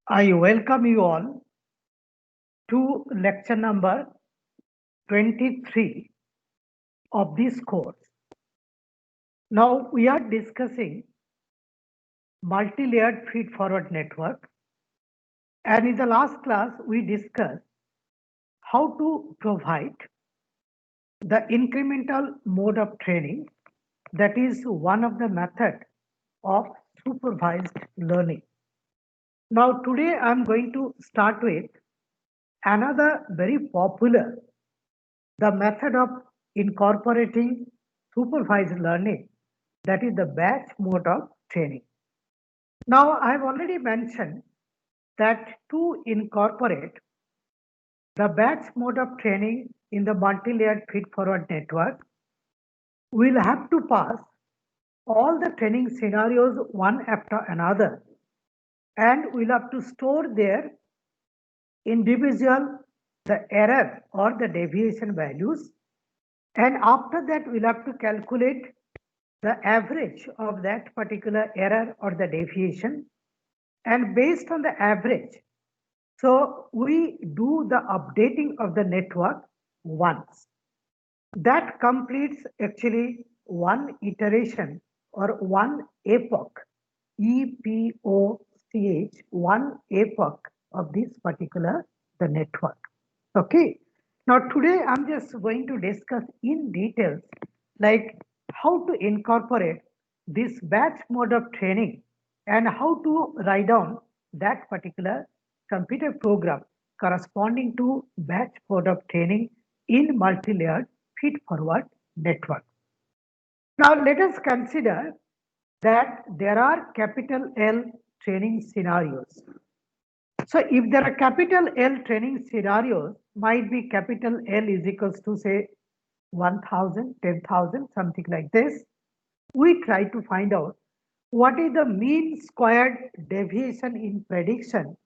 I welcome you all to lecture number 23 of this course. Now we are discussing multi-layered feed-forward network, and in the last class we discussed how to provide the incremental mode of training, that is one of the method of supervised learning. Now today I am going to start with another very popular, the method of incorporating supervised learning, that is the batch mode of training. Now, I have already mentioned that to incorporate the batch mode of training in the multi-layered feed-forward network, we'll have to pass all the training scenarios one after another, and we'll have to store their individual the error or the deviation values, and after that we'll have to calculate the average of that particular error or the deviation, and based on the average, so we do the updating of the network once. That completes actually one iteration or one epoch, EPOCH, one epoch of this particular the network. Okay. Now today I'm just going to discuss in details like how to incorporate this batch mode of training and how to write down that particular computer program corresponding to batch mode of training in multi-layered feed-forward network. Now let us consider that there are capital L training scenarios. So if there are capital L training scenarios, might be capital L is equals to say 1000, 10,000, something like this. We try to find out what is the mean squared deviation in prediction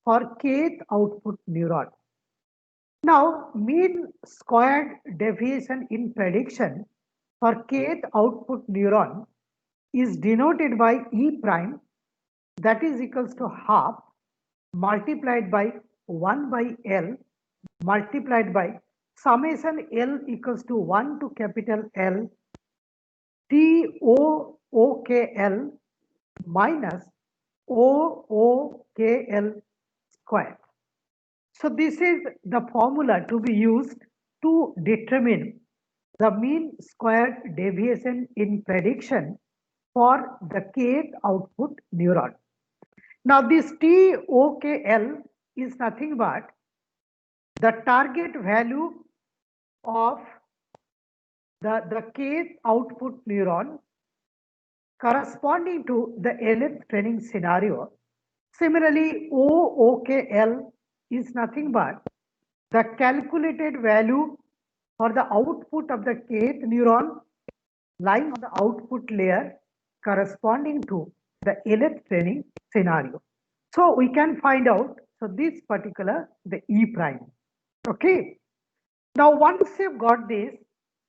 for kth output neuron. Now, mean squared deviation in prediction for kth output neuron is denoted by E prime, that is equals to half multiplied by 1 by L multiplied by summation L equals to 1 to capital L TOOKL minus OOKL square. So this is the formula to be used to determine the mean squared deviation in prediction for the kth output neuron. Now this TOKL is nothing but the target value of the kth output neuron corresponding to the nth training scenario. Similarly, OOKL is nothing but the calculated value for the output of the kth neuron lying on the output layer corresponding to the nth training scenario. So we can find out, so this particular the E prime. Okay. Now once you've got this,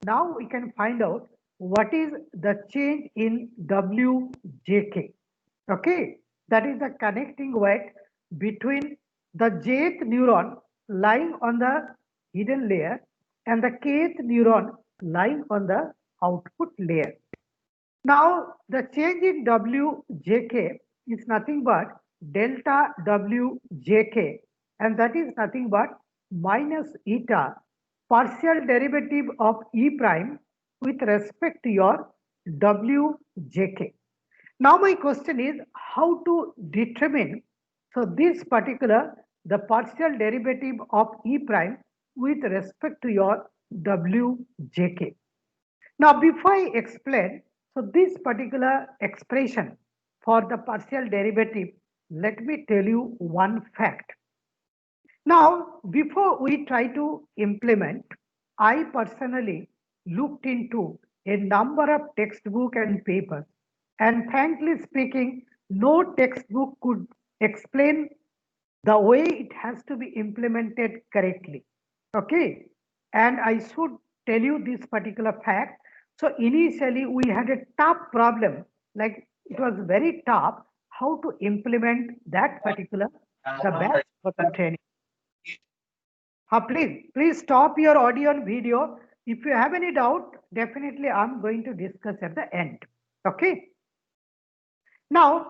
now we can find out what is the change in WJK. Okay, that is the connecting weight between the jth neuron lying on the hidden layer and the kth neuron lying on the output layer. Now the change in WJK is nothing but delta WJK, and that is nothing but minus eta partial derivative of E prime with respect to your WJK. Now my question is how to determine, so this particular the partial derivative of E prime with respect to your WJK. Now before I explain, so this particular expression for the partial derivative, let me tell you one fact. Now, before we try to implement, I personally looked into a number of textbook and papers, and frankly speaking, no textbook could explain the way it has to be implemented correctly. Okay, and I should tell you this particular fact. So initially we had a tough problem, like it was very tough how to implement that particular the batch for the training. Please stop your audio and video. If you have any doubt, definitely I'm going to discuss at the end. Okay. Now,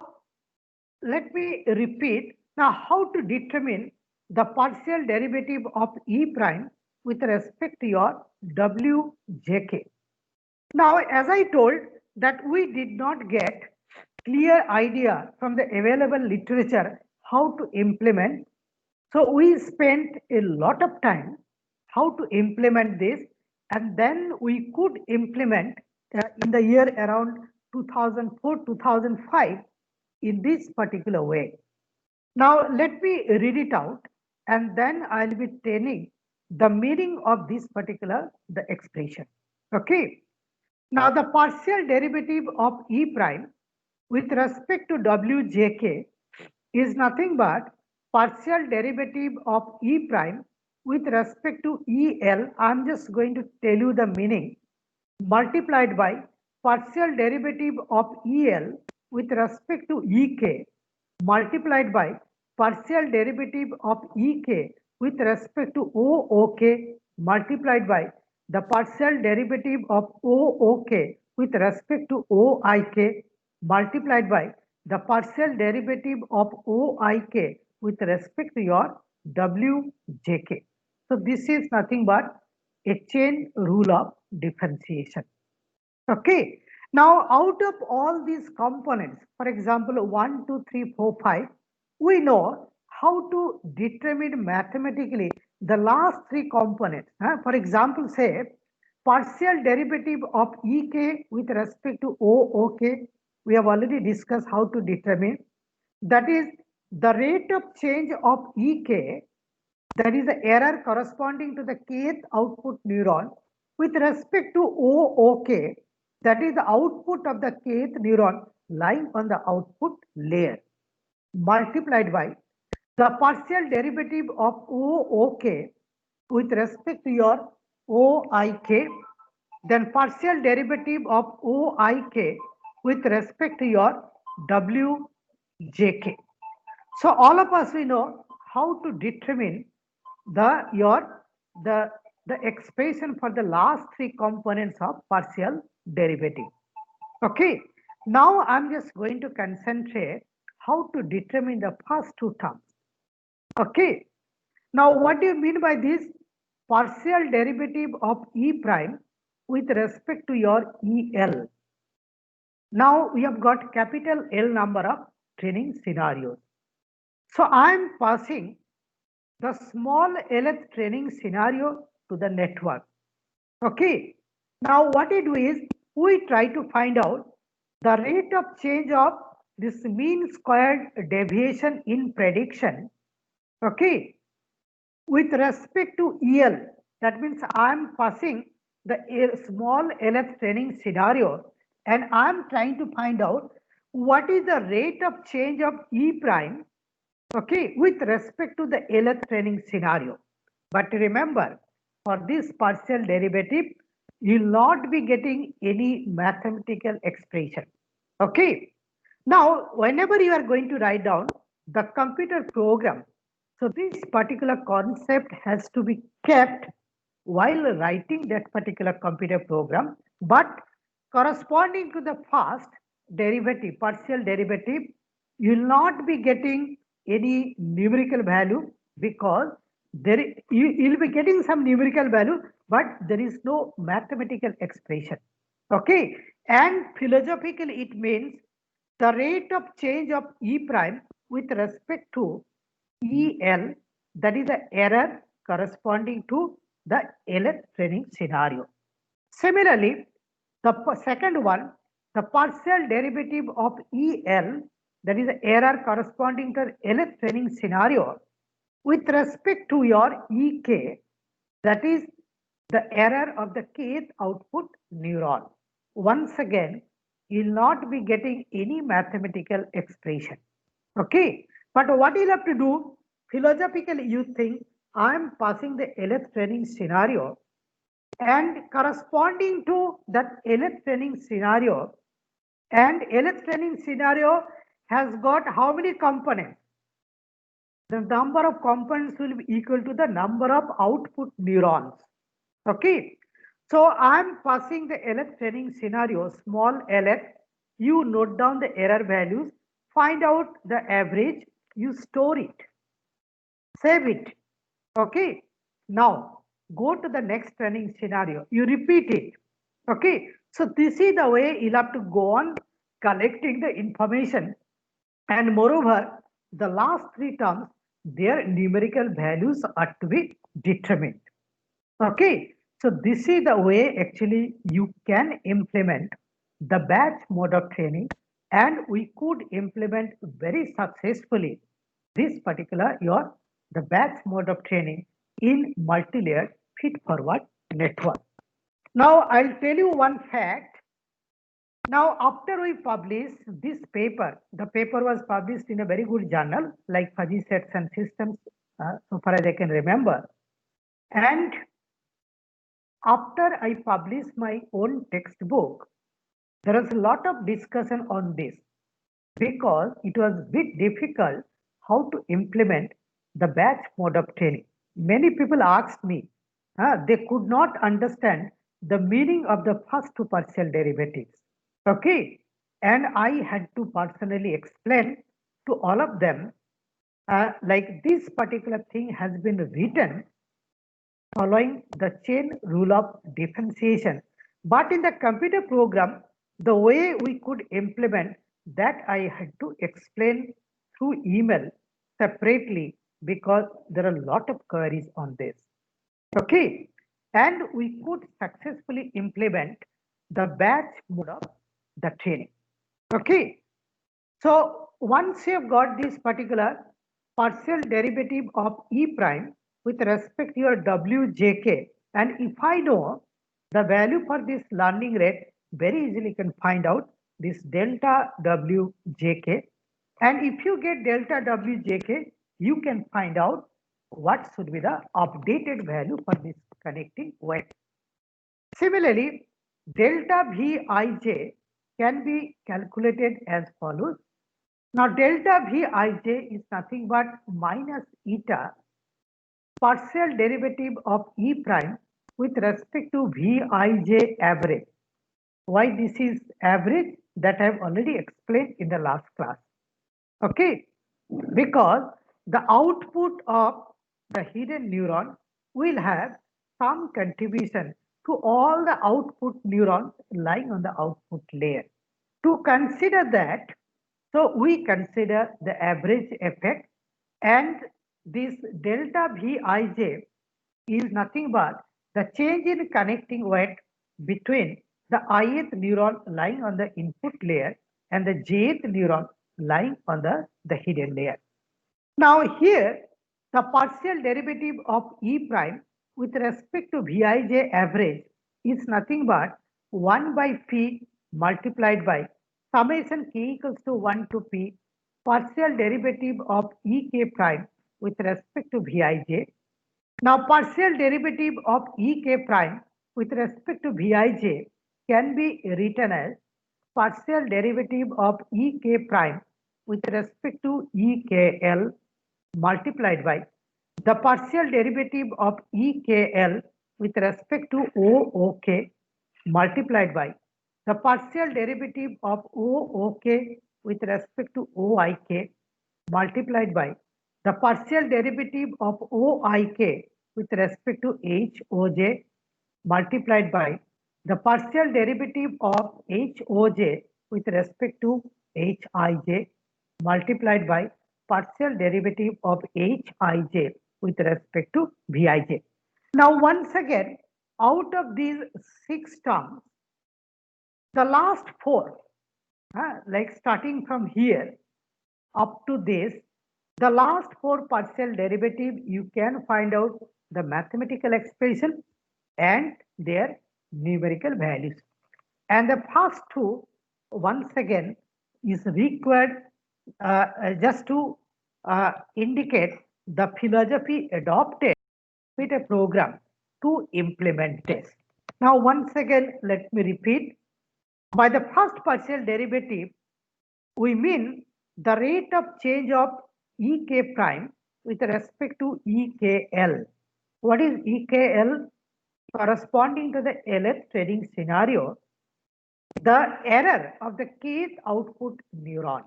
let me repeat. Now, how to determine the partial derivative of E prime with respect to your WJK. Now, as I told that we did not get clear idea from the available literature how to implement. So we spent a lot of time how to implement this, and then we could implement in the year around 2004-2005 in this particular way. Now let me read it out, and then I'll be telling the meaning of this particular the expression. Okay. Now the partial derivative of E prime with respect to WJK is nothing but partial derivative of E prime with respect to EL. I'm just going to tell you the meaning, multiplied by partial derivative of EL with respect to EK, multiplied by partial derivative of EK with respect to OOK, multiplied by the partial derivative of OOK with respect to OIK, multiplied by the partial derivative of OIK with respect to your WJK. So this is nothing but a chain rule of differentiation. Okay. Now, out of all these components, for example, 1, 2, 3, 4, 5, we know how to determine mathematically the last three components. For example, say partial derivative of EK with respect to OOK. We have already discussed how to determine. That is the rate of change of EK, that is the error corresponding to the kth output neuron with respect to OOK, that is the output of the kth neuron lying on the output layer, multiplied by the partial derivative of OOK with respect to your OIK, then partial derivative of OIK with respect to your WJK. So all of us, we know how to determine the expression for the last three components of partial derivative. Okay. Now I'm just going to concentrate how to determine the first two terms. Okay. Now what do you mean by this? Partial derivative of E prime with respect to your EL. Now we have got capital L number of training scenarios. So I am passing the small lth training scenario to the network. Okay. Now what we do is we try to find out the rate of change of this mean squared deviation in prediction. Okay. With respect to EL, that means I am passing the small lth training scenario, and I am trying to find out what is the rate of change of E prime, okay, with respect to the lth training scenario. But remember, for this partial derivative, you will not be getting any mathematical expression. Okay. Now, whenever you are going to write down the computer program, so this particular concept has to be kept while writing that particular computer program, but corresponding to the first derivative, partial derivative, you will not be getting any numerical value, because you will be getting some numerical value, but there is no mathematical expression. Okay. And philosophically, it means the rate of change of E prime with respect to EL, that is the error corresponding to the lth training scenario. Similarly, the second one, the partial derivative of EL, that is the error corresponding to the lth training scenario with respect to your EK, that is the error of the kth output neuron. Once again, you will not be getting any mathematical expression. Okay. But what you'll have to do, philosophically, you think I am passing the lth training scenario, and corresponding to that lth training scenario, and lth training scenario has got how many components? the number of components will be equal to the number of output neurons. Okay. So I'm passing the LF training scenario, small LF. You note down the error values, find out the average, you store it, save it. Okay. Now go to the next training scenario. You repeat it. Okay. So this is the way you'll have to go on collecting the information, and moreover, the last three terms, their numerical values are to be determined. Okay, so this is the way actually you can implement the batch mode of training, and we could implement very successfully this particular your the batch mode of training in multi-layered feed-forward network. Now I'll tell you one fact. Now, after we publish this paper, the paper was published in a very good journal like Fuzzy Sets and Systems, so far as I can remember. And after I published my own textbook, there was a lot of discussion on this because it was a bit difficult how to implement the batch mode of training. Many people asked me, they could not understand the meaning of the first two partial derivatives. Okay, and I had to personally explain to all of them, like this particular thing has been written following the chain rule of differentiation. But in the computer program, the way we could implement that I had to explain through email separately because there are a lot of queries on this. Okay, and we could successfully implement the batch mode of the training. Okay, so once you have got this particular partial derivative of E prime with respect to your WJK, and if I know the value for this learning rate, very easily can find out this delta WJK. And if you get delta WJK, you can find out what should be the updated value for this connecting weight. Similarly, delta Vij can be calculated as follows. Now, delta Vij is nothing but minus eta partial derivative of E prime with respect to Vij average. Why this is average? That I have already explained in the last class. Okay, because the output of the hidden neuron will have some contribution to all the output neurons lying on the output layer. To consider that, so we consider the average effect, and this delta Vij is nothing but the change in connecting weight between the ith neuron lying on the input layer and the jth neuron lying on the hidden layer. Now here, the partial derivative of E prime with respect to Vij average is nothing but 1 by phi multiplied by summation k equals to 1 to p partial derivative of Ek prime with respect to Vij. Now partial derivative of Ek prime with respect to Vij can be written as partial derivative of Ek prime with respect to Ekl multiplied by the partial derivative of EKL with respect to OOK multiplied by the partial derivative of OOK with respect to OIK multiplied by the partial derivative of OIK with respect to HOJ multiplied by the partial derivative of HOJ with respect to HIJ multiplied by partial derivative of Hij with respect to Vij. Now once again, out of these 6 terms, the last 4, like starting from here up to this, the last 4 partial derivative, you can find out the mathematical expression and their numerical values. And the first 2, once again, is required just to indicate the philosophy adopted with a program to implement this. Now, once again, let me repeat. By the first partial derivative, we mean the rate of change of Ek prime with respect to EKL. What is EKL? Corresponding to the LF trading scenario, the error of the kth output neuron.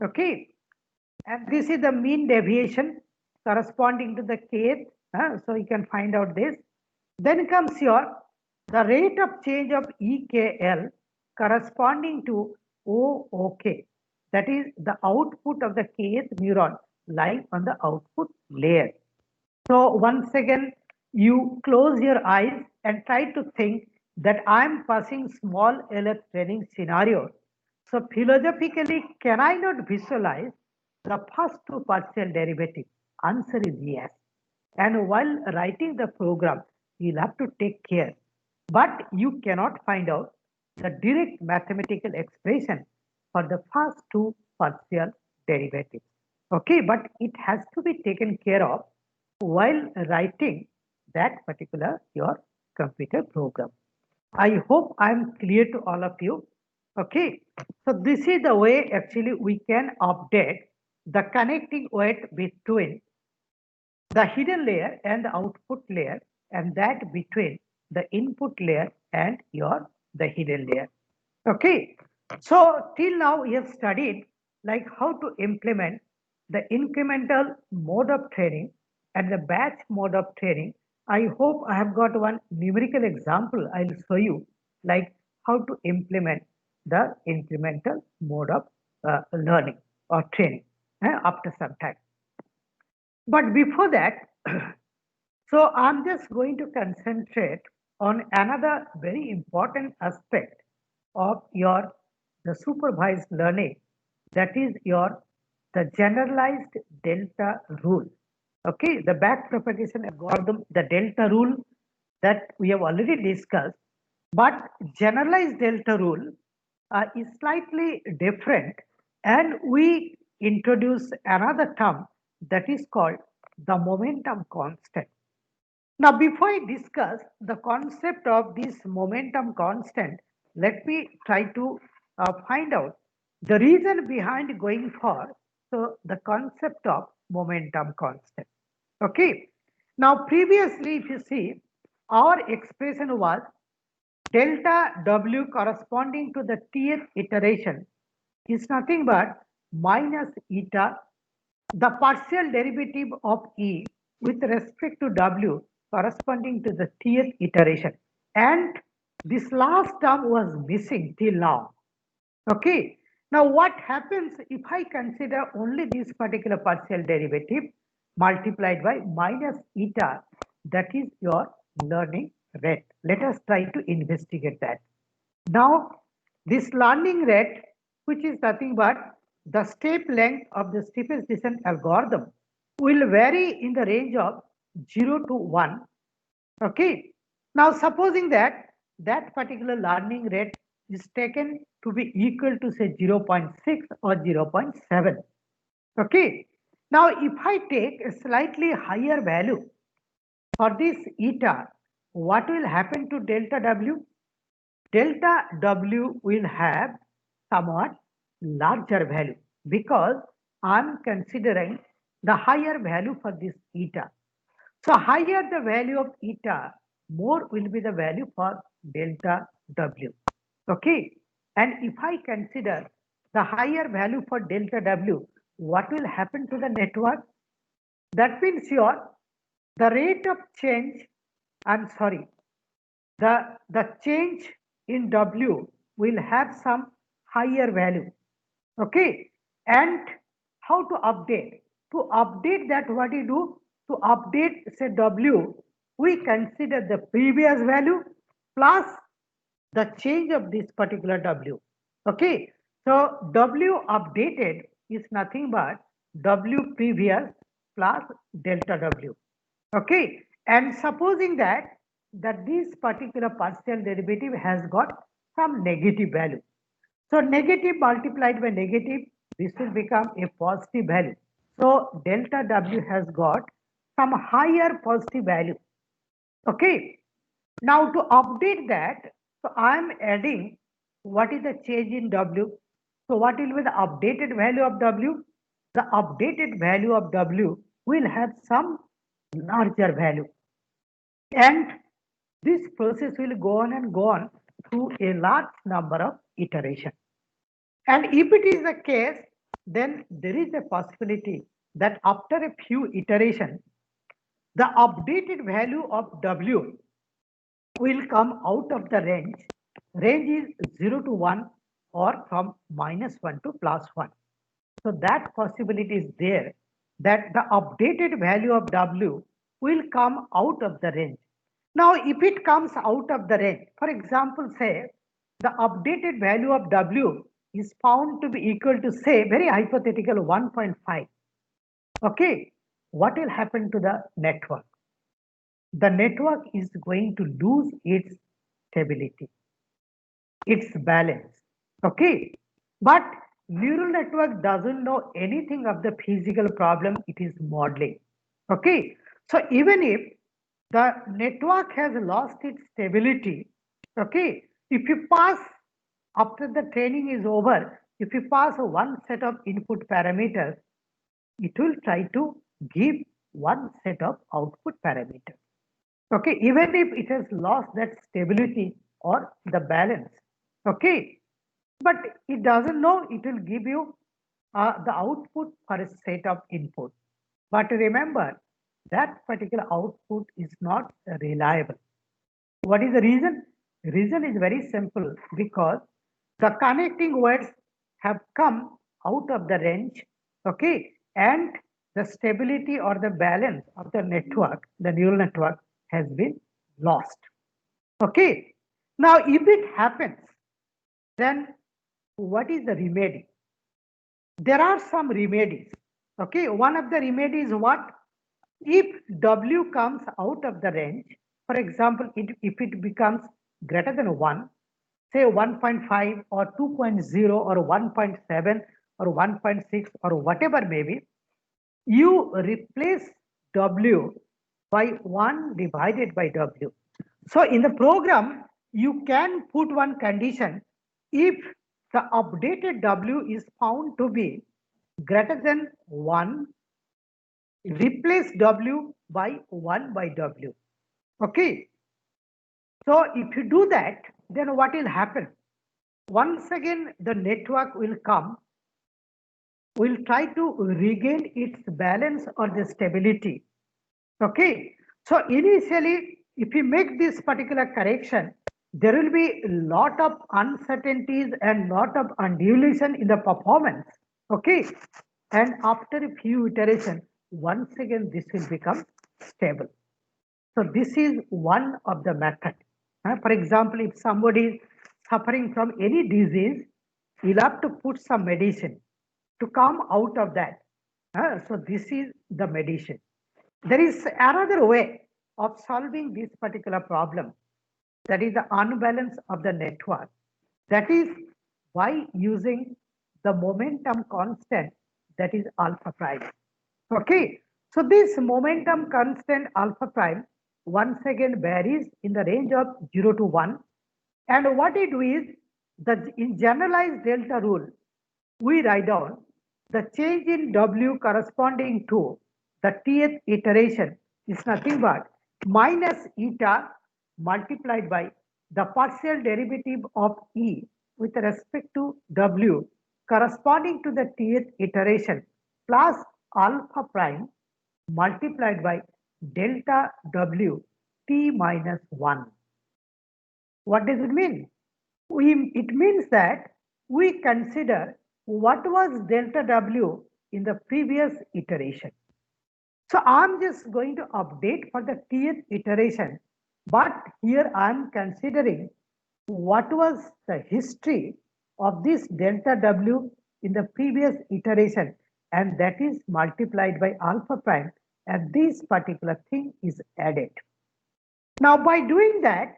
Okay, and this is the mean deviation corresponding to the kth. So you can find out this. Then comes your the rate of change of EKL corresponding to OOK. That is the output of the kth neuron lying on the output layer. So once again, you close your eyes and try to think that I am passing small LF training scenario. So philosophically, can I not visualize the first two partial derivatives? Answer is yes. And while writing the program, you'll have to take care. But you cannot find out the direct mathematical expression for the first two partial derivatives. Okay, but it has to be taken care of while writing that particular your computer program. I hope I'm clear to all of you. Okay, so this is the way actually we can update the connecting weight between the hidden layer and the output layer, and that between the input layer and your the hidden layer. Okay, so till now we have studied like how to implement the incremental mode of training and the batch mode of training. I hope I have got one numerical example I'll show you like how to implement the incremental mode of learning or training after some time. But before that, so I'm just going to concentrate on another very important aspect of your the supervised learning, that is your the generalized delta rule. Okay, the back propagation algorithm, the delta rule that we have already discussed, but generalized delta rule is slightly different, and we introduce another term that is called the momentum constant. Now, before I discuss the concept of this momentum constant, let me try to find out the reason behind going for so the concept of momentum constant. Okay. Now, previously, if you see, our expression was delta W corresponding to the Tth iteration is nothing but minus eta, the partial derivative of E with respect to W corresponding to the Tth iteration. And this last term was missing till now. Okay. Now what happens if I consider only this particular partial derivative multiplied by minus eta, that is your learning rate. Let us try to investigate that. Now this learning rate, which is nothing but the step length of the steepest descent algorithm, will vary in the range of 0 to 1. Okay. Now supposing that that particular learning rate is taken to be equal to say 0.6 or 0.7. Okay. Now if I take a slightly higher value for this eta, what will happen to delta W? Delta W will have somewhat larger value because I'm considering the higher value for this eta. So higher the value of eta, more will be the value for delta W. Okay. And if I consider the higher value for delta W, what will happen to the network? That means your the rate of change, I'm sorry, the change in W will have some higher value. Okay. And how to update? To update that, what you do? To update say W, we consider the previous value plus the change of this particular W. Okay. So W updated is nothing but W previous plus delta W. Okay. And supposing that this particular partial derivative has got some negative value. So negative multiplied by negative, this will become a positive value. So delta W has got some higher positive value. Okay. Now to update that, so I am adding what is the change in W. So what will be the updated value of W? The updated value of W will have some larger value. And this process will go on and go on through a large number of iterations. And if it is the case, then there is a possibility that after a few iterations, the updated value of W will come out of the range. Range is 0 to 1 or from -1 to +1. So that possibility is there that the updated value of W will come out of the range. Now, if it comes out of the range, for example, say the updated value of W is found to be equal to, say, very hypothetical 1.5. Okay, what will happen to the network? The network is going to lose its stability, its balance. Okay, but neural network doesn't know anything of the physical problem it is modeling. Okay, so even if the network has lost its stability, okay, if you pass after the training is over, if you pass one set of input parameters, it will try to give one set of output parameters. Okay, even if it has lost that stability or the balance. Okay, but it doesn't know it will give you the output for a set of input. But remember, that particular output is not reliable. What is the reason? The reason is very simple, because the connecting words have come out of the range, okay, and the stability or the balance of the network, the neural network, has been lost. Okay. Now, if it happens, then what is the remedy? There are some remedies. Okay, one of the remedies is what? If W comes out of the range, for example, if it becomes greater than 1, say 1.5 or 2.0 or 1.7 or 1.6 or whatever may be, you replace W by 1 divided by W. So in the program, you can put one condition: if the updated W is found to be greater than 1, replace W by 1 by W. Okay. So if you do that, then what will happen? Once again, the network will come, will try to regain its balance or the stability. Okay. So initially, if you make this particular correction, there will be a lot of uncertainties and lot of undulation in the performance. Okay. And after a few iterations, once again, this will become stable. So this is one of the method. For example, if somebody is suffering from any disease, you'll have to put some medicine to come out of that. So this is the medicine. There is another way of solving this particular problem, that is the unbalance of the network. That is by using the momentum constant, that is alpha prime. Okay, so this momentum constant alpha prime once again varies in the range of 0 to 1. And what it do is, the in generalized delta rule, we write down the change in W corresponding to the Tth iteration is nothing but minus eta multiplied by the partial derivative of E with respect to W corresponding to the Tth iteration plus alpha prime multiplied by delta W T minus 1. What does it mean? It means that we consider what was delta W in the previous iteration. So I'm just going to update for the Tth iteration, but here I'm considering what was the history of this delta W in the previous iteration, and that is multiplied by alpha prime, and this particular thing is added. Now, by doing that,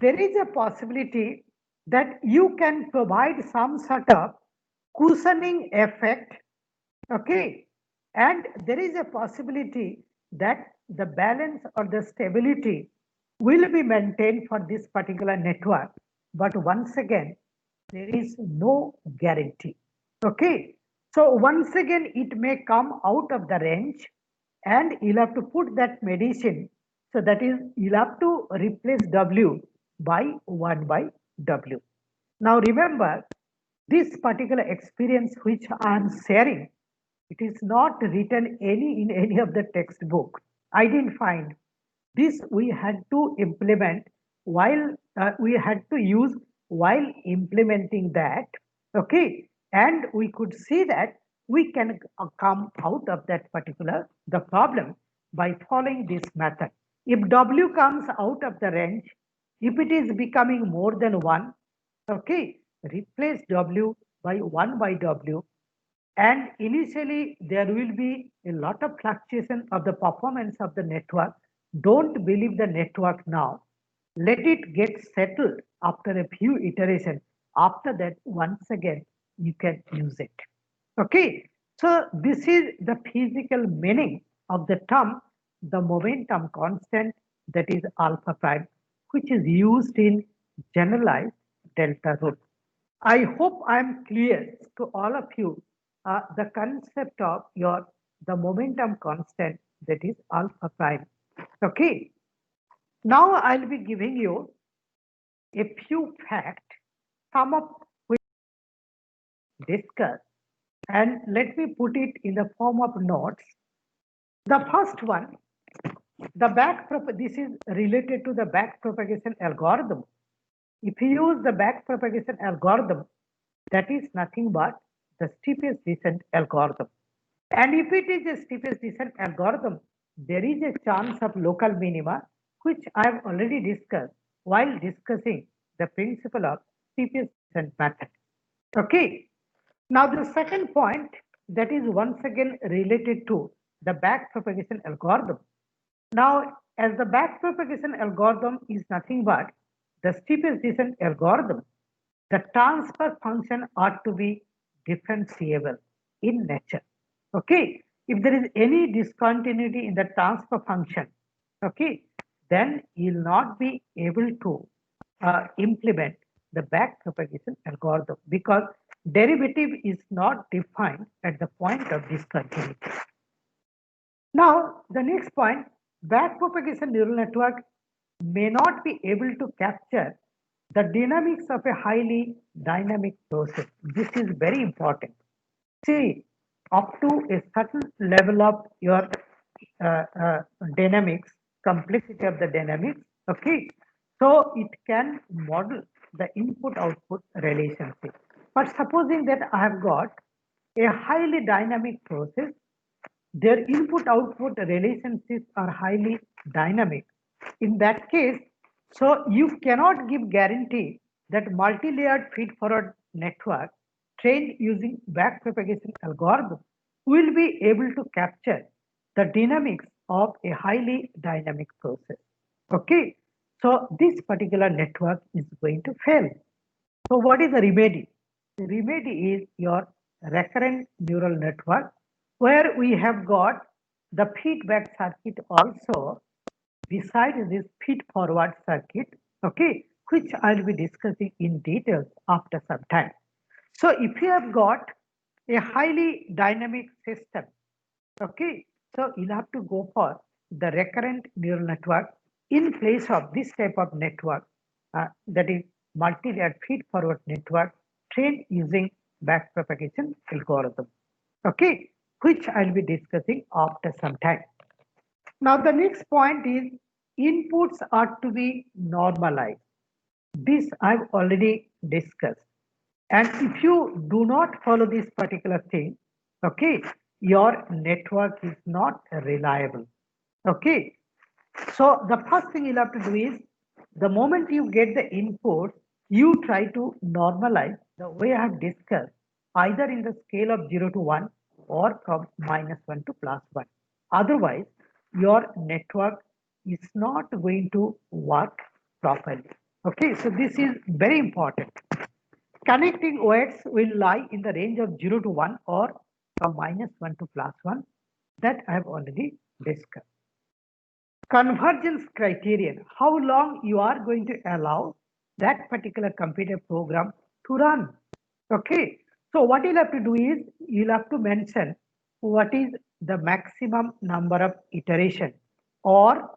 there is a possibility that you can provide some sort of cushioning effect, okay, and there is a possibility that the balance or the stability will be maintained for this particular network, but once again, there is no guarantee. Okay, so once again, it may come out of the range, and you'll have to put that medicine. So that is, you'll have to replace W by 1 by W. Now remember, this particular experience which I am sharing, it is not written in any of the textbook. I didn't find. This we had to implement while we had to use while implementing that. Okay, and we could see that we can come out of that particular the problem by following this method. If W comes out of the range, if it is becoming more than 1, okay, replace W by 1 by W, and initially there will be a lot of fluctuation of the performance of the network. Don't believe the network now. Let it get settled after a few iterations. After that, once again, you can use it. Okay, so this is the physical meaning of the term, the momentum constant, that is alpha prime, which is used in generalized delta rule. I hope I am clear to all of you the concept of your the momentum constant, that is alpha prime. Okay, now I'll be giving you a few facts, some of which discuss, and let me put it in the form of notes. The first one, this is related to the back propagation algorithm. If you use the back propagation algorithm, that is nothing but the steepest descent algorithm. And if it is a steepest descent algorithm, there is a chance of local minima, which I have already discussed while discussing the principle of steepest descent method. Okay. Now the second point, that is once again related to the back propagation algorithm. Now, as the back propagation algorithm is nothing but the steepest descent algorithm, the transfer function ought to be differentiable in nature. Okay, if there is any discontinuity in the transfer function, okay, then you'll not be able to implement the back propagation algorithm because derivative is not defined at the point of discontinuity. Now, the next point, back propagation neural network may not be able to capture the dynamics of a highly dynamic process. This is very important. See, up to a certain level of your dynamics, complexity of the dynamics, okay, so it can model the input output relationship. But supposing that I have got a highly dynamic process, their input output relationships are highly dynamic. In that case, so you cannot give guarantee that multi-layered feed-forward network trained using backpropagation algorithm will be able to capture the dynamics of a highly dynamic process. Okay, so this particular network is going to fail. So what is the remedy? The remedy is your recurrent neural network, where we have got the feedback circuit also beside this feed forward circuit, okay, which I'll be discussing in details after some time. So if you have got a highly dynamic system, okay, so you'll have to go for the recurrent neural network in place of this type of network, that is multi-layered feed-forward network trained using backpropagation algorithm, okay, which I'll be discussing after some time. Now the next point is inputs are to be normalized. This I've already discussed. And if you do not follow this particular thing, okay, your network is not reliable. Okay. So the first thing you'll have to do is the moment you get the input, you try to normalize the way I have discussed, either in the scale of 0 to 1 or from -1 to +1. Otherwise, your network is not going to work properly. Okay, so this is very important. Connecting weights will lie in the range of 0 to 1 or from -1 to +1, that I have already discussed. Convergence criterion, how long you are going to allow that particular computer program to run. Okay, so what you'll have to do is you'll have to mention what is the maximum number of iteration or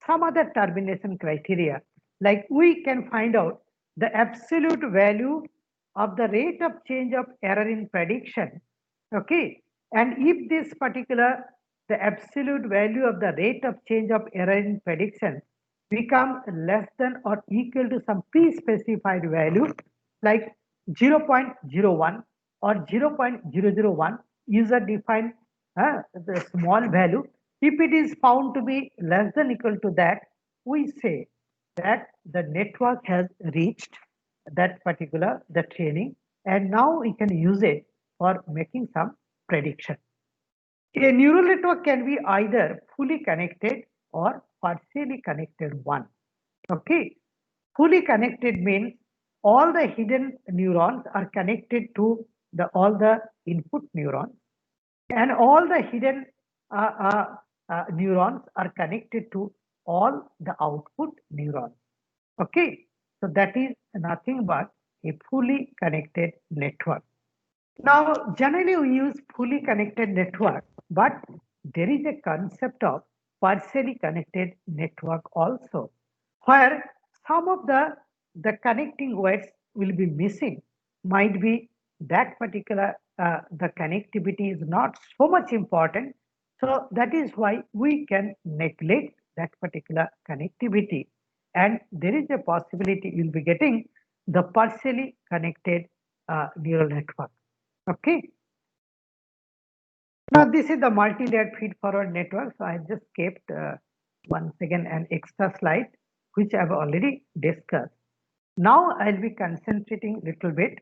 some other termination criteria. Like we can find out the absolute value of the rate of change of error in prediction. Okay. And if this particular, the absolute value of the rate of change of error in prediction become less than or equal to some pre-specified value like 0.01 or 0.001 user defined the small value. If it is found to be less than equal to that, we say that the network has reached that particular the training, and now we can use it for making some prediction. A neural network can be either fully connected or partially connected one. Okay, fully connected means all the hidden neurons are connected to the all the input neurons, and all the hidden uh, uh, neurons are connected to all the output neurons. Okay, so that is nothing but a fully connected network. Now, generally we use fully connected network, but there is a concept of partially connected network also, where some of the connecting weights will be missing. Might be that particular the connectivity is not so much important. So that is why we can neglect that particular connectivity, and there is a possibility you'll be getting the partially connected neural network. Okay. Now this is the multi-layered feed-forward network. So I just kept once again an extra slide, which I've already discussed. Now I'll be concentrating little bit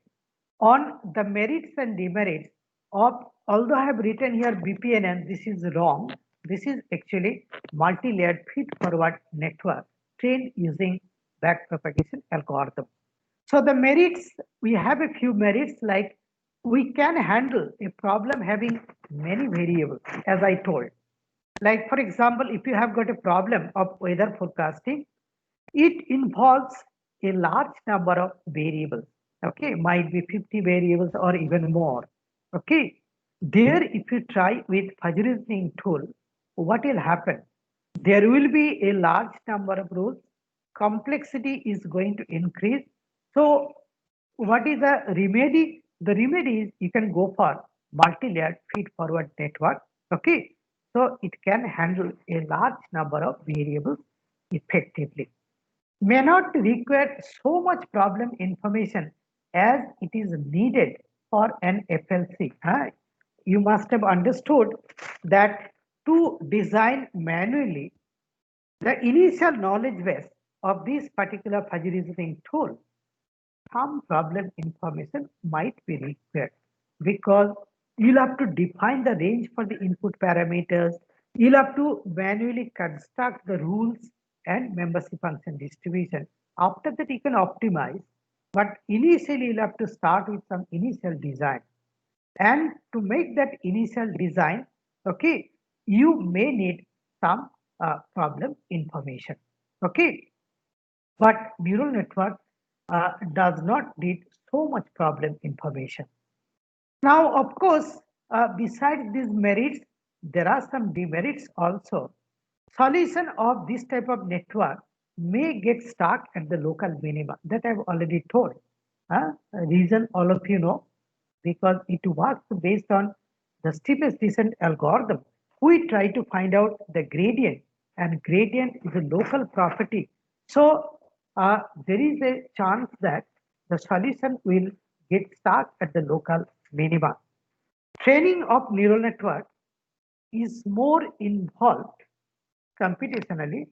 on the merits and demerits of, although I have written here BPNN, this is wrong. This is actually multi-layered feed-forward network trained using backpropagation algorithm. So the merits, we have a few merits like we can handle a problem having many variables, as I told. Like for example, if you have got a problem of weather forecasting, it involves a large number of variables. Okay, might be 50 variables or even more. Okay, there if you try with fuzzy reasoning tool, what will happen? There will be a large number of rules. Complexity is going to increase. So what is the remedy? The remedy is you can go for multi-layered feed-forward network. Okay, so it can handle a large number of variables effectively. May not require so much problem information as it is needed for an FLC. You must have understood that to design manually the initial knowledge base of this particular fuzzy reasoning tool, some problem information might be required because you'll have to define the range for the input parameters. You'll have to manually construct the rules and membership function distribution. After that, you can optimize, but initially you'll have to start with some initial design. And to make that initial design, okay, you may need some problem information. Okay, but neural network does not need so much problem information. Now, of course, besides these merits, there are some demerits also. Solution of this type of network may get stuck at the local minima that I've already told. Reason all of you know, because it works based on the steepest descent algorithm. We try to find out the gradient, and gradient is a local property. So there is a chance that the solution will get stuck at the local minima. Training of neural network is more involved computationally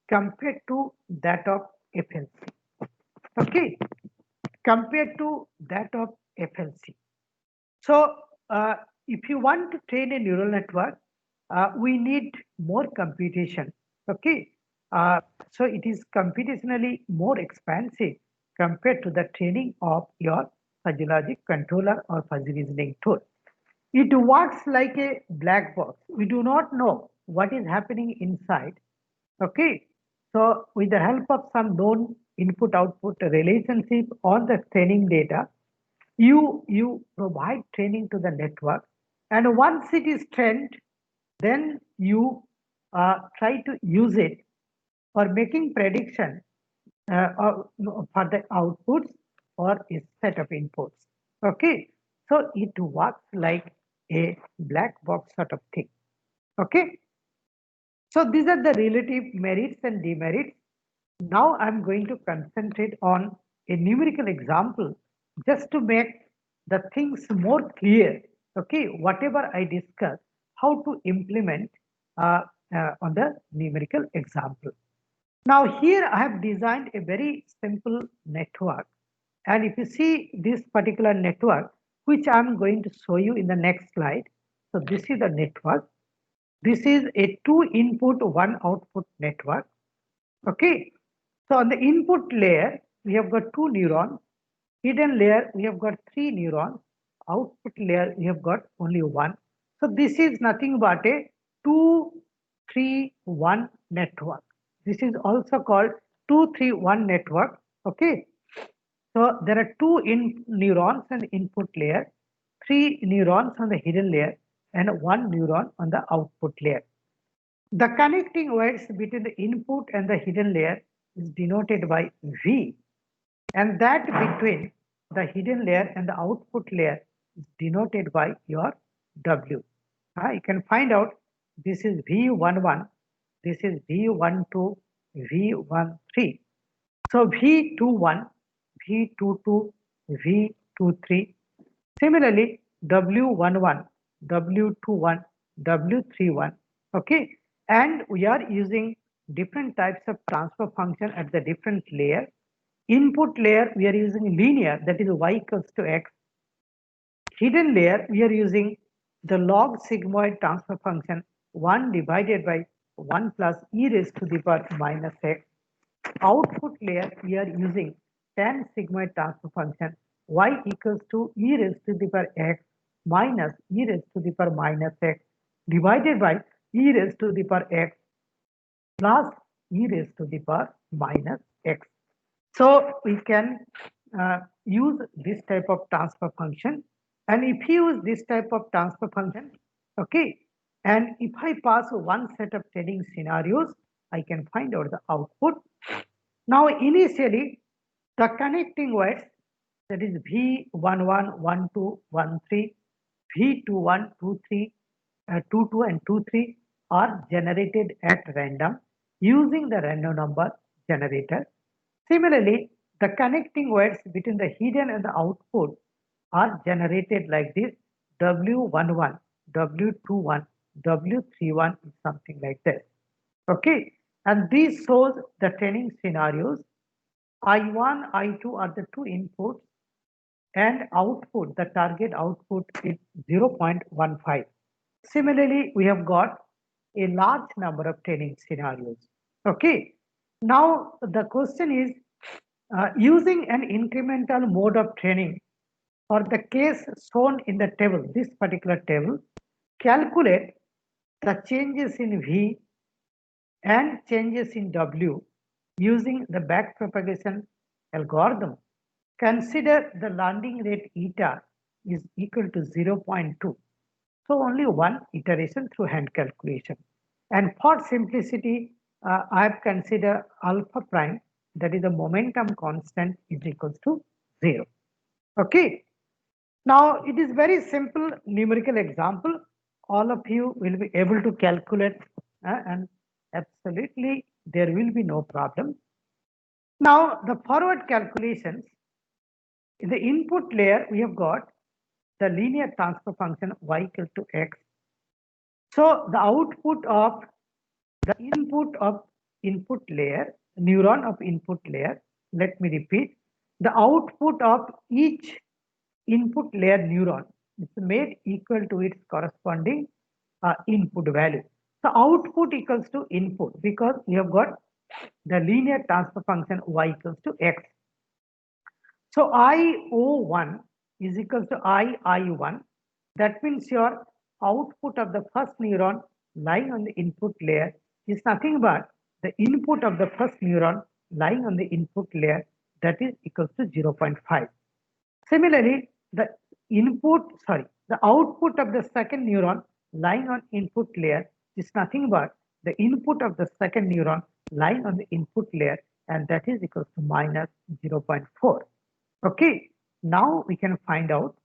compared to that of FLC. Okay, compared to that of FLC. So, if you want to train a neural network, we need more computation. Okay, so it is computationally more expensive compared to the training of your fuzzy logic controller or fuzzy reasoning tool. It works like a black box. We do not know what is happening inside. Okay, so with the help of some known input-output relationship on the training data, you provide training to the network, And once it is trained, then you try to use it for making prediction for the outputs or a set of inputs. Okay, so it works like a black box sort of thing. Okay, so these are the relative merits and demerits. Now I'm going to concentrate on a numerical example just to make the things more clear. Okay, whatever I discuss, how to implement uh, on the numerical example. Now here I have designed a very simple network, and if you see this particular network, which I'm going to show you in the next slide. So this is the network. This is a 2 input 1 output network. Okay, so on the input layer we have got 2 neurons, hidden layer we have got 3 neurons, output layer we have got only 1. So this is nothing but a 2-3-1 network. This is also called 2-3-1 network. Okay, so there are 2 neurons on the input layer, 3 neurons on the hidden layer, and 1 neuron on the output layer. The connecting wires between the input and the hidden layer is denoted by V, and that between the hidden layer and the output layer is denoted by your W. You can find out this is V11, this is V12, V13. So V21, V22, V23. Similarly, W11, W21, W31. Okay, and we are using different types of transfer function at the different layer. Input layer we are using linear, that is y equals to x. Hidden layer we are using the log sigmoid transfer function 1 divided by 1 plus e raised to the power minus x. Output layer we are using tan sigmoid transfer function y equals to e raised to the power x minus e raised to the power minus x divided by e raised to the power x plus e raised to the power minus x. So we can use this type of transfer function, and if you use this type of transfer function, okay, and if I pass one set of training scenarios, I can find out the output. Now initially the connecting wires, that is V11, 12, 13, V21, 23, 22 and 23 are generated at random using the random number generator. Similarly, the connecting wires between the hidden and the output are generated like this: W11, W21, W31, something like this. Okay, and this shows the training scenarios. I1, I2 are the 2 inputs, and output, the target output is 0.15. Similarly, we have got a large number of training scenarios. Okay, now the question is, using an incremental mode of training for the case shown in the table, this particular table, calculate the changes in V and changes in W using the backpropagation algorithm. Consider the landing rate eta is equal to 0.2. So only one iteration through hand calculation. And for simplicity, I have considered alpha prime, that is the momentum constant, is equals to 0. Okay. Now it is very simple numerical example. All of you will be able to calculate and absolutely there will be no problem. Now the forward calculations, in the input layer we have got the linear transfer function y equal to x. So the output of the input layer, neuron of input layer, let me repeat, the output of each input layer neuron is made equal to its corresponding input value. So output equals to input because we have got the linear transfer function y equals to x. So IO1 is equal to I1. That means your output of the first neuron lying on the input layer is nothing but the input of the first neuron lying on the input layer, that is equals to 0.5. Similarly, the The output of the second neuron lying on input layer is nothing but the input of the second neuron lying on the input layer, and that is equal to minus 0.4. Okay, now we can find out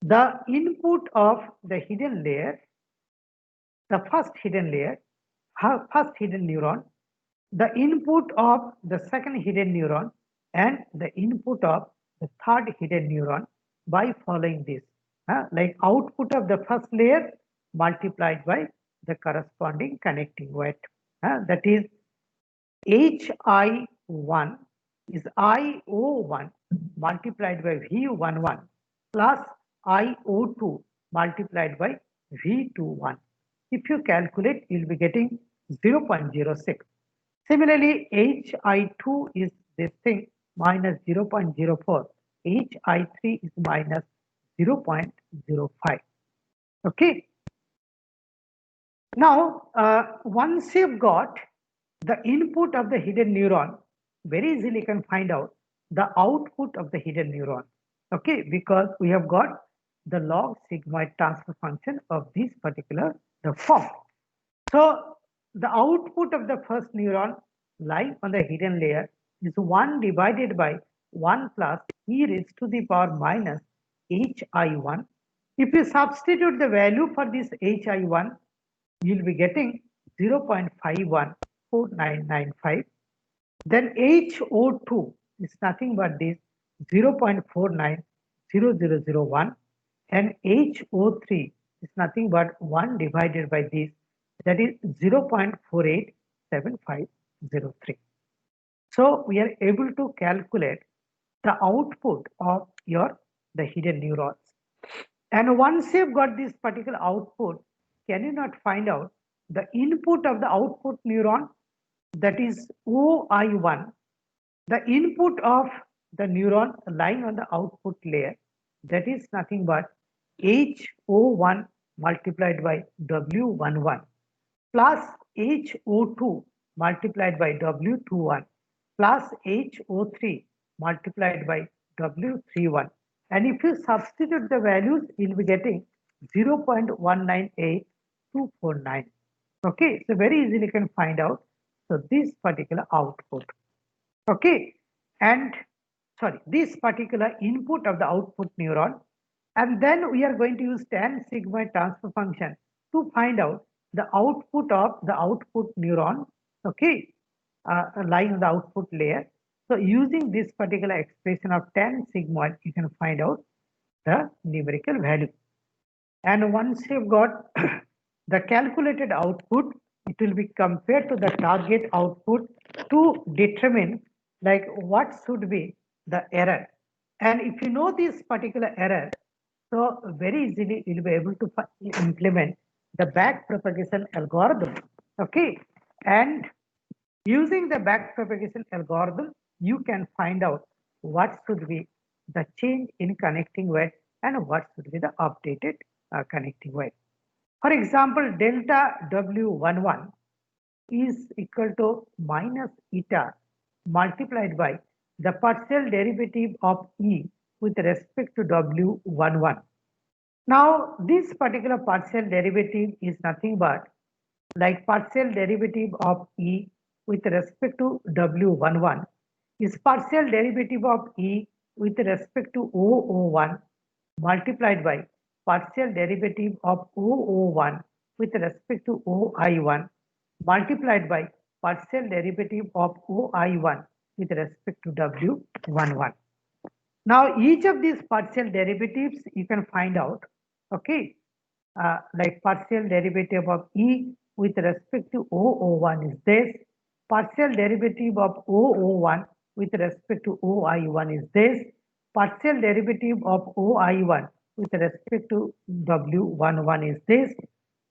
the input of the hidden layer, the first hidden layer, first hidden neuron, the input of the second hidden neuron, and the input of the third hidden neuron by following this. Like output of the first layer multiplied by the corresponding connecting weight. That is HI1 is IO1 multiplied by V11 plus IO2 multiplied by V21. If you calculate, you'll be getting 0.06. Similarly, HI2 is this thing minus 0.04. HI3 is minus 0.05. Okay. Now, once you've got the input of the hidden neuron, very easily you can find out the output of the hidden neuron. Okay, because we have got the log sigmoid transfer function of this particular the form. So the output of the first neuron lying on the hidden layer is 1 divided by 1 plus e raised to the power minus hi1. If you substitute the value for this hi1, you'll be getting 0.514995. Then HO2 is nothing but this 0.490001, and HO3 is nothing but 1 divided by this, that is 0.487503. So we are able to calculate the output of the hidden neurons. And once you've got this particular output, can you not find out the input of the output neuron, that is OI1, the input of the neuron lying on the output layer, that is nothing but HO1 multiplied by W11 plus HO2 multiplied by W21 plus HO3 multiplied by W31. And if you substitute the values, you'll be getting 0.198249. Okay, so very easily you can find out. So this particular output. Okay, and sorry, this particular input of the output neuron, and then we are going to use tan sigmoid transfer function to find out the output of the output neuron. Okay, lying on the output layer. So using this particular expression of tan sigmoid, you can find out the numerical value. And once you've got the calculated output, it will be compared to the target output to determine like what should be the error. And if you know this particular error, so very easily you'll be able to implement the back propagation algorithm. Okay, and using the back propagation algorithm, you can find out what should be the change in connecting weight and what should be the updated connecting weight. For example, delta W11 is equal to minus eta multiplied by the partial derivative of E with respect to W11. Now, this particular partial derivative is nothing but like partial derivative of E with respect to W11 is partial derivative of E with respect to O01 multiplied by partial derivative of O01 with respect to OI1 multiplied by partial derivative of OI1 with respect to W11. Now each of these partial derivatives you can find out, okay, like partial derivative of E with respect to O01 is this, partial derivative of O01 with respect to OI1 is this, partial derivative of OI1 with respect to W11 is this.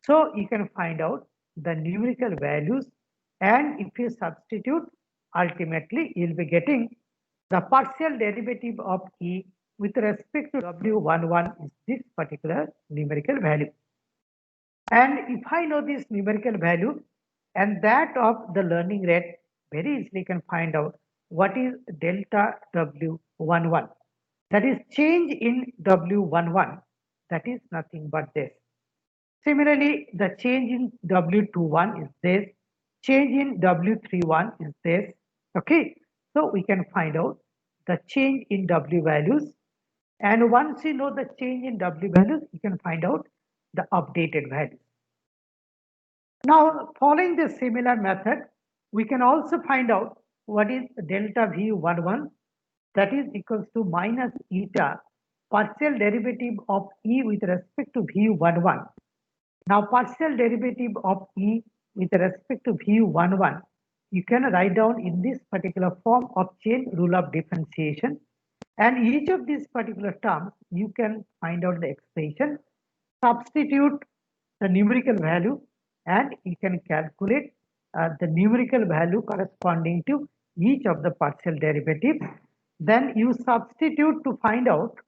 So you can find out the numerical values, and if you substitute, ultimately you'll be getting the partial derivative of E with respect to W11 is this particular numerical value. And if I know this numerical value and that of the learning rate, very easily can find out what is delta W11. That is change in W11 that is nothing but this. Similarly, the change in W21 is this, change in W31 is this. Okay, so we can find out the change in W values. And once you know the change in W values, you can find out the updated values. Now, following this similar method, we can also find out what is delta V11, that is equals to minus eta partial derivative of E with respect to V11. Now, partial derivative of E with respect to V11, you can write down in this particular form of chain rule of differentiation. And each of these particular terms, you can find out the expression, substitute the numerical value, and you can calculate the numerical value corresponding to each of the partial derivatives. Then you substitute to find out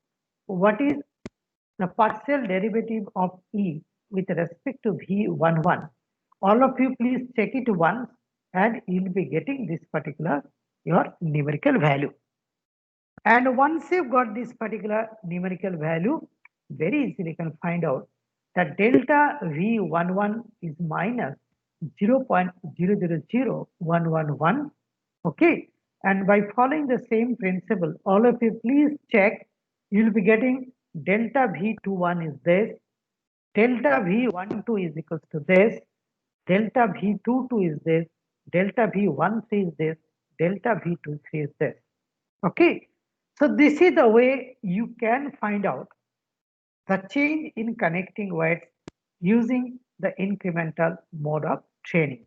what is the partial derivative of E with respect to V11. All of you please check it once and you'll be getting this particular your numerical value. And once you've got this particular numerical value, very easily you can find out that delta V11 is minus 0.000111. Okay. And by following the same principle, all of you please check, you'll be getting delta V21 is this, delta V12 is equals to this, delta V22 is this, delta V13 is this, delta V23 is this. Okay, so this is the way you can find out the change in connecting weights using the incremental mode of training.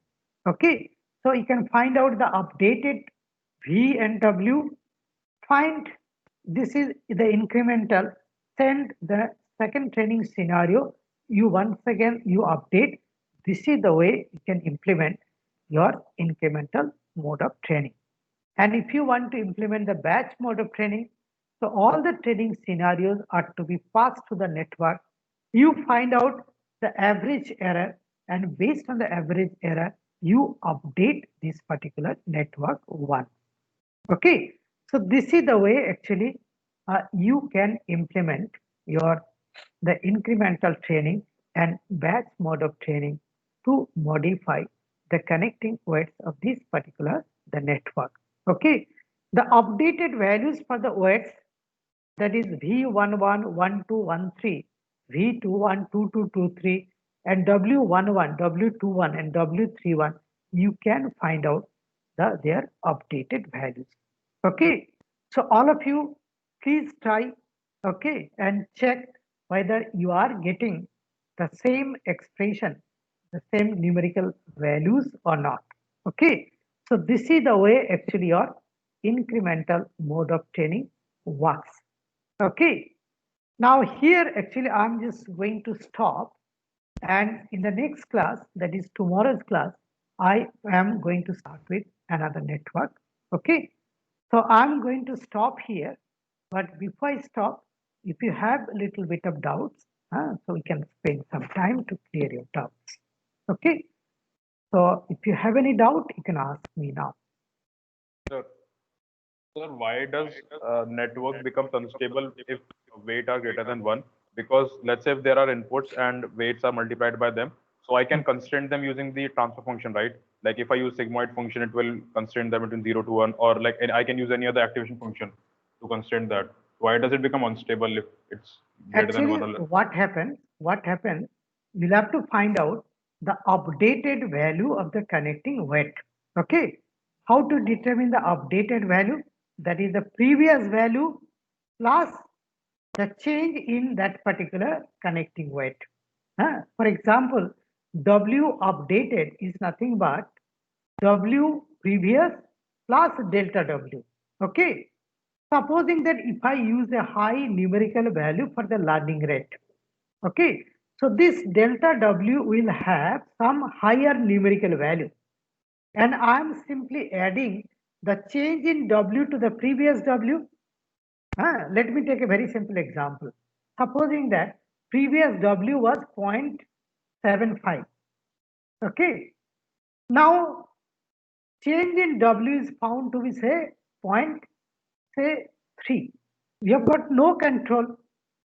Okay, so you can find out the updated V and W, find this is the incremental, send the second training scenario, you once again you update. This is the way you can implement your incremental mode of training. And if you want to implement the batch mode of training, so all the training scenarios are to be passed to the network. You find out the average error, and based on the average error, you update this particular network once. Okay, so this is the way actually you can implement your the incremental training and batch mode of training to modify the connecting weights of this particular the network. Okay, the updated values for the weights, that is V11, 1213, V21, 2223, and W11, W21, and W31, you can find out their updated values. Okay, so all of you please try, okay, and check whether you are getting the same expression, the same numerical values or not. Okay, so this is the way actually your incremental mode of training works. Okay, now here actually I'm just going to stop, and in the next class, that is tomorrow's class, I am going to start with another network. Okay, so I'm going to stop here, but before I stop, if you have a little bit of doubts, so we can spend some time to clear your doubts. Okay, so if you have any doubt, you can ask me now. Sir, why does network becomes unstable if weight are greater than 1? Because let's say if there are inputs and weights are multiplied by them, so I can constrain them using the transfer function, right? Like if I use sigmoid function, it will constrain them between 0 to 1, or like I can use any other activation function to constrain that. Why does it become unstable if it's greater than 1 or less? What happens, you'll have to find out the updated value of the connecting weight. Okay, how to determine the updated value? That is the previous value plus the change in that particular connecting weight. For example, W updated is nothing but W previous plus delta W. Okay, supposing that if I use a high numerical value for the learning rate, okay, so this delta W will have some higher numerical value, and I'm simply adding the change in W to the previous W. Let me take a very simple example. Supposing that previous W was 0.75. Okay, now change in W is found to be say 0.3. We have got no control.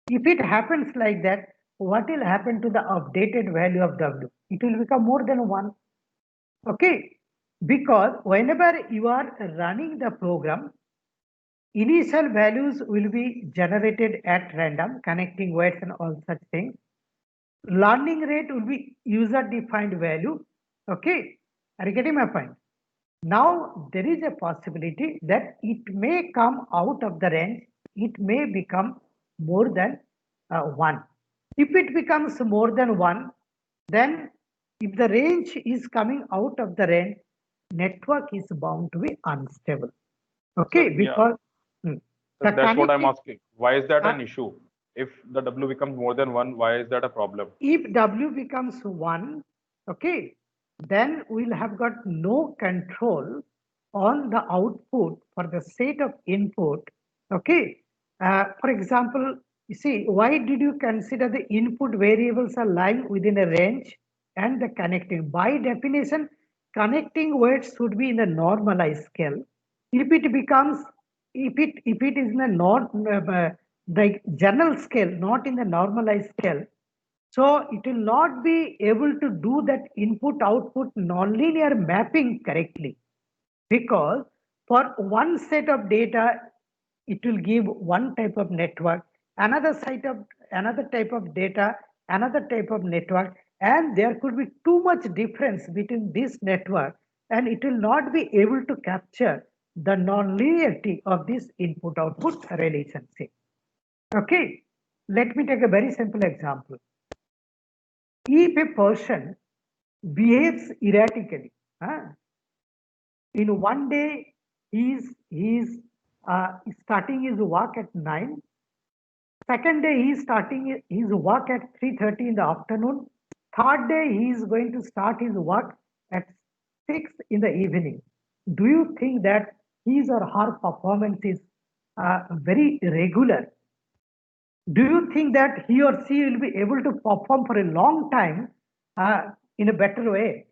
If it happens like that, what will happen to the updated value of W? It will become more than 1. Okay, because whenever you are running the program, initial values will be generated at random, connecting weights and all such things. Learning rate will be user defined value. Okay, are you getting my point? Now there is a possibility that it may come out of the range, it may become more than 1. If it becomes more than 1, then if the range is coming out of the range, network is bound to be unstable. Okay, So, yeah, because hmm, so the that's what I'm connecting, asking. Why is that uh, an issue? If the W becomes more than 1, why is that a problem? if W becomes 1, okay, then we'll have got no control on the output for the set of input. Okay, for example, you see, why did you consider the input variables are lying within a range and the connecting? By definition, connecting weights should be in a normalized scale. If it becomes, if it is in a the general scale, not in the normalized scale, so it will not be able to do that input output nonlinear mapping correctly, because for one set of data it will give one type of network, another site of another type of data, another type of network, and there could be too much difference between this network, and it will not be able to capture the nonlinearity of this input output relationship. Okay, let me take a very simple example. If a person behaves erratically, in one day he's starting his work at 9, second day he's starting his work at 3:30 in the afternoon, third day he is going to start his work at 6 in the evening. Do you think that his or her performance is very irregular? Do you think that he or she will be able to perform for a long time in a better way?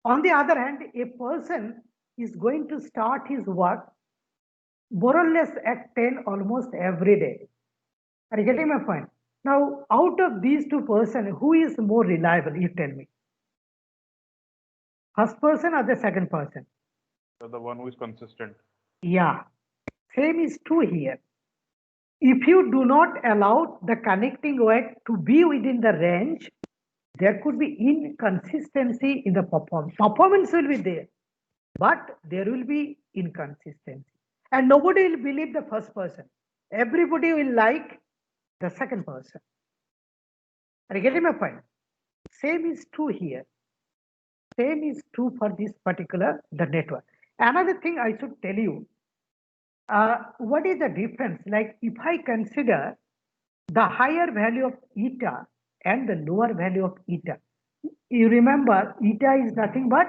On the other hand, a person is going to start his work more or less at 10 almost every day. Are you getting my point? Now, out of these two persons, who is more reliable? You tell me. First person or the second person? So the one who is consistent. Yeah, same is true here. If you do not allow the connecting weight to be within the range, there could be inconsistency in the performance. Performance will be there, but there will be inconsistency. And nobody will believe the first person. Everybody will like the second person. Are you getting my point? Same is true here. Same is true for this particular the network. Another thing I should tell you, what is the difference? Like if I consider the higher value of eta and the lower value of eta, you remember eta is nothing but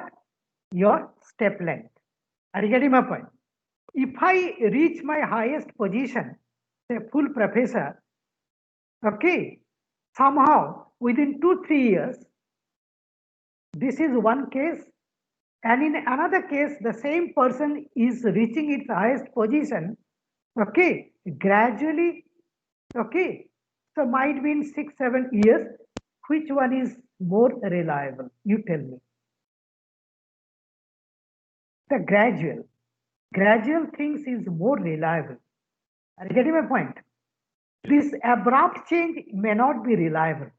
your step length. Are you getting my point? If I reach my highest position, say full professor, okay, somehow within 2-3 years, this is one case, and in another case, the same person is reaching its highest position, okay, gradually, okay. So might be in 6-7 years. Which one is more reliable? You tell me. The gradual things is more reliable. Are you getting my point? This abrupt change may not be reliable.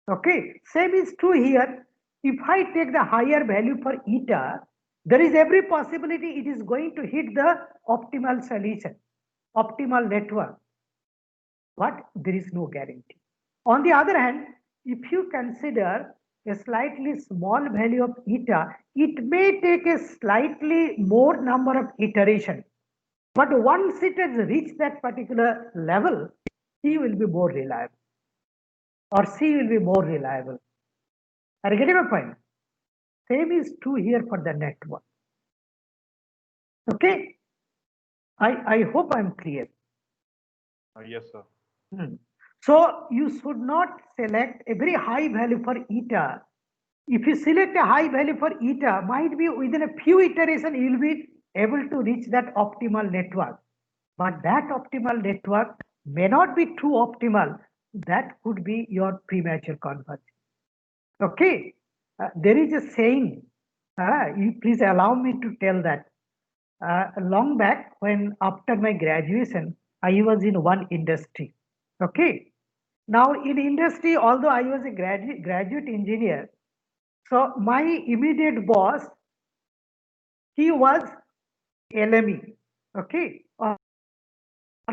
Okay, same is true here. If I take the higher value for eta, there is every possibility it is going to hit the optimal solution, optimal network, but there is no guarantee. On the other hand, if you consider a slightly small value of eta, it may take a slightly more number of iteration. But once it has reached that particular level, he will be more reliable or C will be more reliable. Are you getting my point? Same is true here for the network. Okay. I hope I'm clear. Yes, sir. So you should not select a very high value for eta. If you select a high value for eta, might be within a few iterations you will be able to reach that optimal network. But that optimal network may not be too optimal, that could be your premature convergence. Okay, there is a saying, you please allow me to tell that. Long back when after my graduation, I was in one industry. Okay, now in industry, although I was a graduate engineer, so my immediate boss, he was LME, okay, or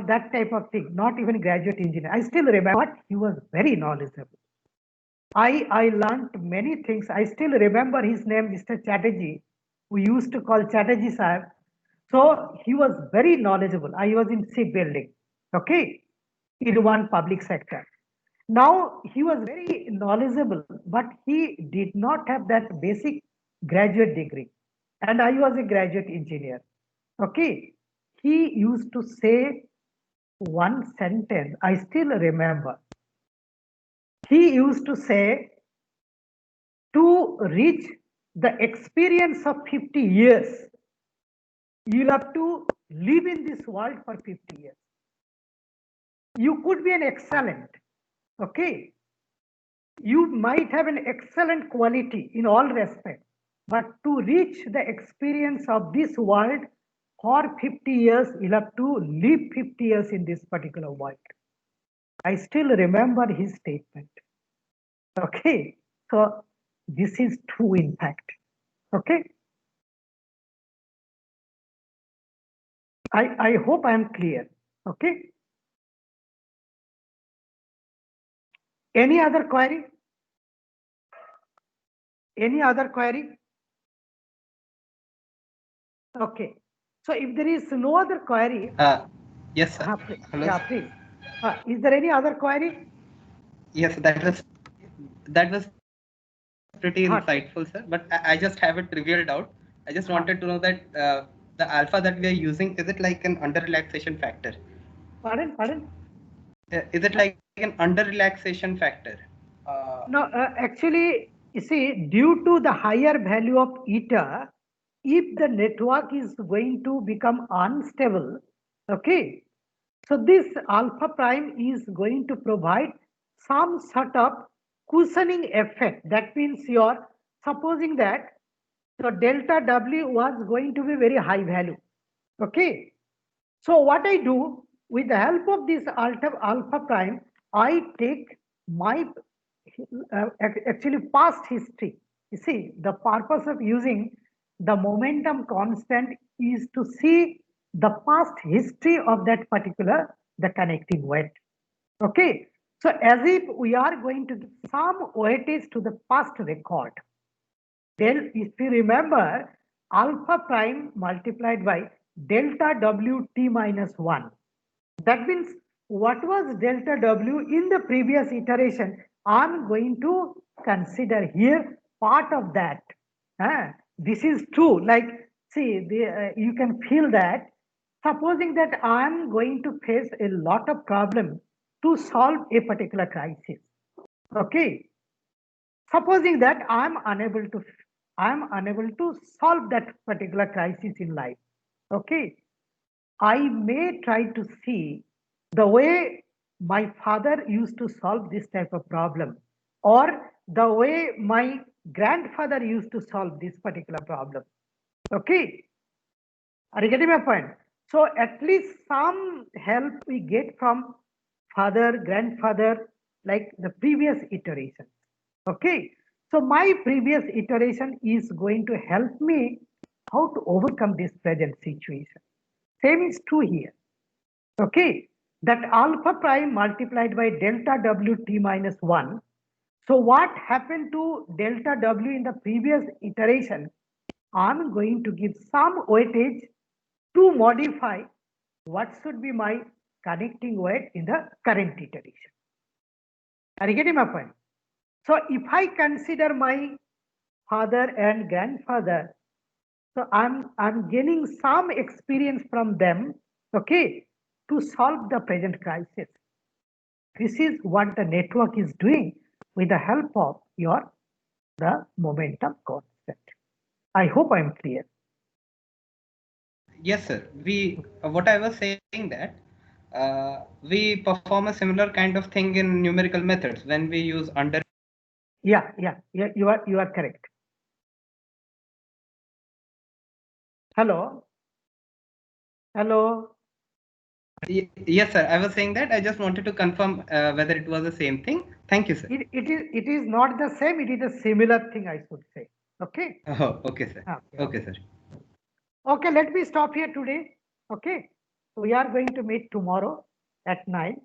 that type of thing, not even graduate engineer. I still remember, but he was very knowledgeable. I learned many things. I still remember his name, Mr. Chatterjee. We used to call Chatterjee sir. So he was very knowledgeable. I was in shipbuilding, okay, in one public sector. Now he was very knowledgeable, but he did not have that basic graduate degree. And I was a graduate engineer. Okay. He used to say one sentence, I still remember. He used to say, to reach the experience of 50 years, you'll have to live in this world for 50 years. You could be an excellent, okay? You might have an excellent quality in all respects, but to reach the experience of this world for 50 years, you'll have to live 50 years in this particular world. I still remember his statement. Okay, so this is true in fact. Okay. I hope I am clear. Okay. Any other query? Any other query? Okay. So if there is no other query, yes, sir. please. Hello. Yeah, please. Is there any other query? Yes, that was pretty insightful, sir. But I just have it revealed out. I just wanted to know that the alpha that we are using, is it like an under relaxation factor? Pardon? Is it like an under relaxation factor? No, actually, you see, due to the higher value of eta, if the network is going to become unstable, okay, so this alpha prime is going to provide some sort of cushioning effect. That means you're supposing that the delta W was going to be very high value. Okay. So what I do with the help of this alpha prime, I take my actually past history. You see, the purpose of using the momentum constant is to see the past history of that particular the connecting weight. Okay, so as if we are going to give some weightage to the past record. Then if you remember, alpha prime multiplied by delta WT minus 1. That means what was delta W in the previous iteration, I'm going to consider here part of that. This is true. Like, see, you can feel that. Supposing that I'm going to face a lot of problem to solve a particular crisis. Okay. Supposing that I'm unable to solve that particular crisis in life. Okay. I may try to see the way my father used to solve this type of problem, or the way my grandfather used to solve this particular problem. Okay. Are you getting my point? So at least some help we get from father, grandfather, like the previous iteration. Okay. So my previous iteration is going to help me how to overcome this present situation. Same is true here. Okay. That alpha prime multiplied by delta WT minus 1. So what happened to delta W in the previous iteration? I'm going to give some weightage to modify what should be my connecting weight in the current iteration. Are you getting my point? So if I consider my father and grandfather, so I'm gaining some experience from them, okay, to solve the present crisis. This is what the network is doing with the help of the momentum constant. I hope I'm clear. Yes, sir. What I was saying that we perform a similar kind of thing in numerical methods when we use under. Yeah, you are correct. Hello. Yes, sir. I was saying that I just wanted to confirm whether it was the same thing. Thank you, sir. It is not the same. It is a similar thing, I should say. Okay. Oh, okay, sir. Okay, sir. Okay, let me stop here today. Okay. We are going to meet tomorrow at 9.